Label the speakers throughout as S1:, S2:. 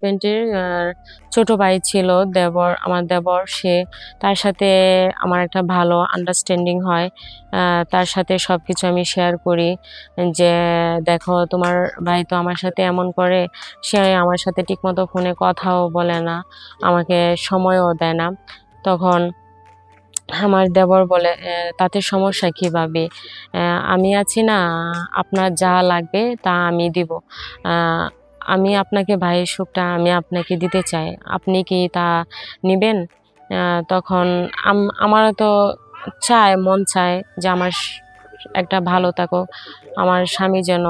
S1: হাজবেন্ডের ছোট ভাই ছিল, দেবর, আমার দেবর। তার সাথে আমার একটা ভালো আন্ডারস্ট্যান্ডিং হয়। তার সাথে সবকিছু আমি শেয়ার করি যে, দেখো তোমার ভাই তো আমার সাথে এমন করে, সে আমার সাথে ঠিকমতো ফোনে কথাও বলে না, আমাকে সময়ও দেয় না। তখন আমার দেবর বলে, তাতে সমস্যা কি ভাবি? আমি আছি না, আপনার যা লাগবে তা আমি দিব। আহ, আমি আপনাকে ভাইয়ের সুখটা আমি আপনাকে দিতে চাই, আপনি কি তা নিবেন? তখন আমারও তো মন চায় যে আমার একটা ভালো থাকুক, আমার স্বামী যেন,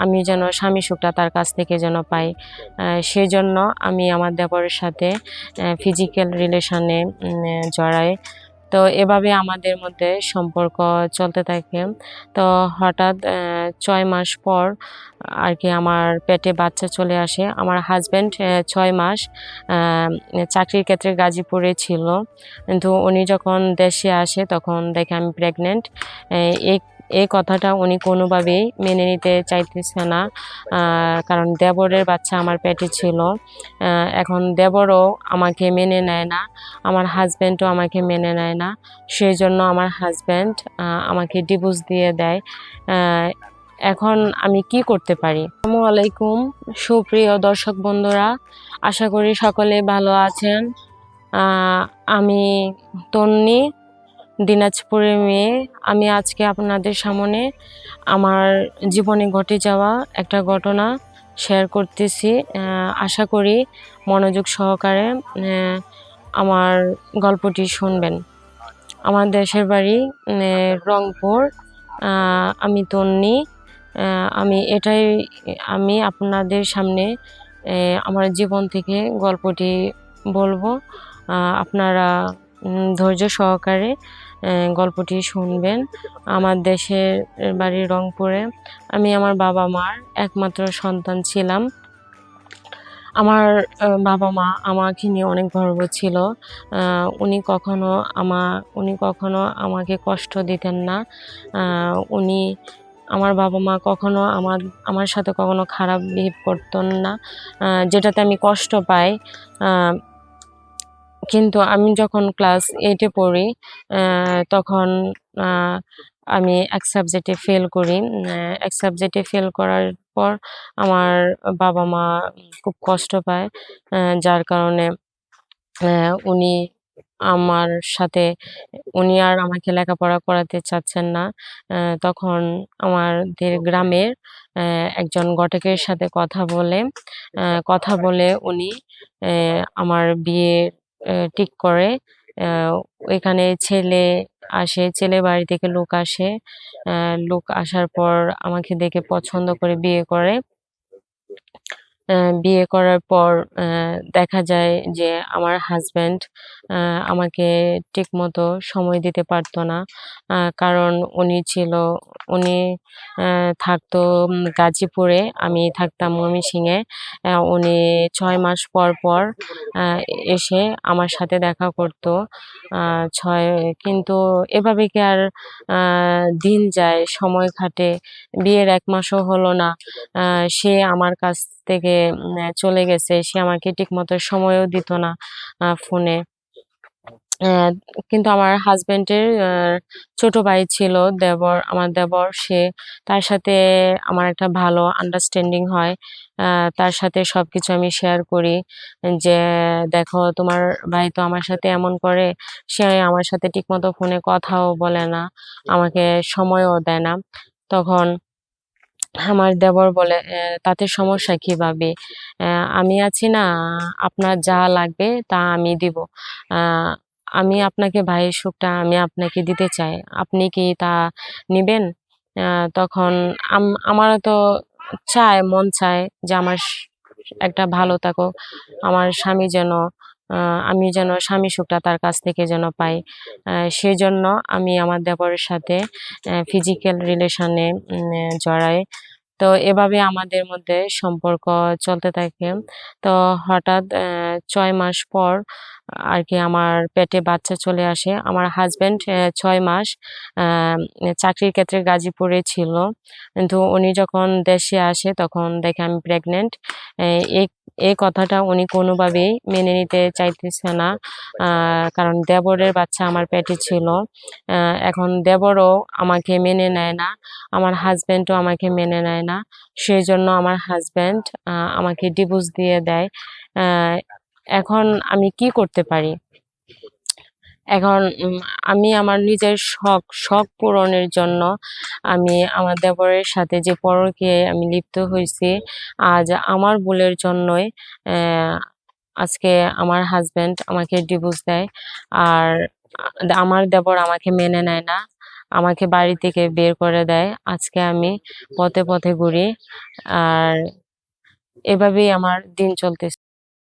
S1: আমি যেন স্বামী সুখটা তার কাছ থেকে যেন পাই। সেজন্য আমি আমার দেবরের সাথে ফিজিক্যাল রিলেশনে জড়াই। তো এভাবে আমাদের মধ্যে সম্পর্ক চলতে থাকে। তো হঠাৎ ৬ মাস পর আর কি আমার পেটে বাচ্চা চলে আসে। আমার হাজব্যান্ড ৬ মাস আহ, চাকরির ক্ষেত্রে গাজীপুরে ছিল, কিন্তু উনি যখন দেশে আসে তখন দেখে আমি প্রেগনেন্ট। এই এই কথাটা উনি কোনোভাবেই মেনে নিতে চাইতেছে না, কারণ দেবরের বাচ্চা আমার পেটে ছিল। এখন দেবরও আমাকে মেনে নেয় না, আমার হাজব্যান্ডও আমাকে মেনে নেয় না। সেই জন্য আমার হাজব্যান্ড আমাকে ডিভোর্স দিয়ে দেয়। আহ, এখন আমি কি করতে পারি? আসসালামু আলাইকুম, সুপ্রিয় দর্শক বন্ধুরা, আশা করি সকলে ভালো আছেন। আমি তন্নি, দিনাজপুরের মেয়ে। আমি আজকে আপনাদের সামনে আমার জীবনে ঘটে যাওয়া একটা ঘটনা শেয়ার করতেছি। আশা করি মনোযোগ সহকারে আমার গল্পটি শুনবেন। আমার দেশের বাড়ি রংপুর। আমি তন্নি। আমি আপনাদের সামনে আমার জীবন থেকে গল্পটি বলবো। আপনারা ধৈর্য সহকারে গল্পটি শুনবেন। আমার দেশের বাড়ি রংপুরে। আমি আমার বাবা মার একমাত্র সন্তান ছিলাম। আমার বাবা-মা আমাকে নিয়ে অনেক গর্ব ছিল। উনি কখনো আমাকে কষ্ট দিতেন না। আ উনি আমার বাবা-মা কখনো আমার সাথে কখনো খারাপ বিহেভ করতেন না, যেটাতে আমি কষ্ট পাই। আ কিন্তু আমি যখন ক্লাস 8 এ পড়ি, তখন আ আমি এক সাবজেক্টে ফেল করি। এক সাবজেক্টে ফেল করার পর আমার বাবা-মা খুব কষ্ট পায়। যার কারণে উনি আমার সাথে উনি আর আমাকে লেখাপড়া করাতে চাচ্ছেন না। তখন আমাদের গ্রামের একজন ঘটকের সাথে কথা বলে উনি আমার বিয়ে ঠিক করে। আ ওইখানে ছেলে আসে, ছেলের বাড়ি থেকে লোক আসে। লোক আসার পর আমাকে দেখে পছন্দ করে বিয়ে করে। বিয়ে করার পর দেখা যায় যে আমার হাসব্যান্ড আ আমাকে ঠিকমতো সময় দিতে পারত না। কারণ উনি আ থাকতো গাজীপুরে, আমি থাকতাম ময়মনসিংহে। উনি ৬ মাস পর আ এসে আমার সাথে দেখা করত। আ ছয় কিন্তু এভাবে কি আর আ দিন যায়, সময় কাটে। বিয়ের ১ মাসও হলো না। সে আমার কাছ থেকে চলে গেছে। সে আমাকে ঠিকমতো সময়ও দিত না ফোনে। অ্যা কিন্তু আমার হাসব্যান্ডের ছোট ভাই ছিল, আমার দেবর। তার সাথে আমার একটা ভালো আন্ডারস্ট্যান্ডিং হয়। তার সাথে সবকিছু আমি শেয়ার করি যে, দেখো তোমার ভাই তো আমার সাথে এমন করে, সে আমার সাথে ঠিকমতো ফোনে কথাও বলে না, আমাকে সময়ও দেয় না। তখন আমার দেবর বলে, তাতে সমস্যা কি ভাবি? আমি আছি না, আপনার যা লাগবে তা আমি দিব। আ আমি আপনাকে ভাইয়ের সুখটা আমি আপনাকে দিতে চাই, আপনি কি তা নিবেন? তখন আমারও তো মন চায় যে আমার একটা ভালো থাকুক, আমার স্বামী যেন, আমি যেন স্বামী সুখটা তার কাছ থেকে যেন পাই। সেজন্য আমি আমার দেবরের সাথে ফিজিক্যাল রিলেশনে জড়াই। তো এভাবে আমাদের মধ্যে সম্পর্ক চলতে থাকে। তো হঠাৎ ৬ মাস পর আর কি আমার পেটে বাচ্চা চলে আসে। আমার হাজবেন্ড 6 মাস চাকরির ক্ষেত্রে গাজীপুরে ছিল, কিন্তু উনি যখন দেশে আসে তখন দেখে আমি প্রেগনেন্ট। এই এই কথাটা উনি কোনোভাবেই মেনে নিতে চাইতেছে না, কারণ দেবরের বাচ্চা আমার পেটে ছিল। এখন দেবরও আমাকে মেনে নেয় না, আমার হাজবেন্ডও আমাকে মেনে নেয় না। সেই জন্য আমার হাজবেন্ড আমাকে ডিভোর্স দিয়ে দেয়। আহ, এখন আমি কি করতে পারি? এখন আমি আমার নিজের শখ পূরণের জন্য আমি আমার দেবরের সাথে যে পরকীয়ায় আমি লিপ্ত হয়েছি, আজ আমার ভুলের জন্যই আহ, আজকে আমার হাজবেন্ড আমাকে ডিভোর্স দেয়। আর আমার দেবর আমাকে মেনে নেয় না, আমাকে বাড়ি থেকে বের করে দেয়। আজকে আমি পথে পথে ঘুরি, আর এভাবেই আমার দিন চলতেছে।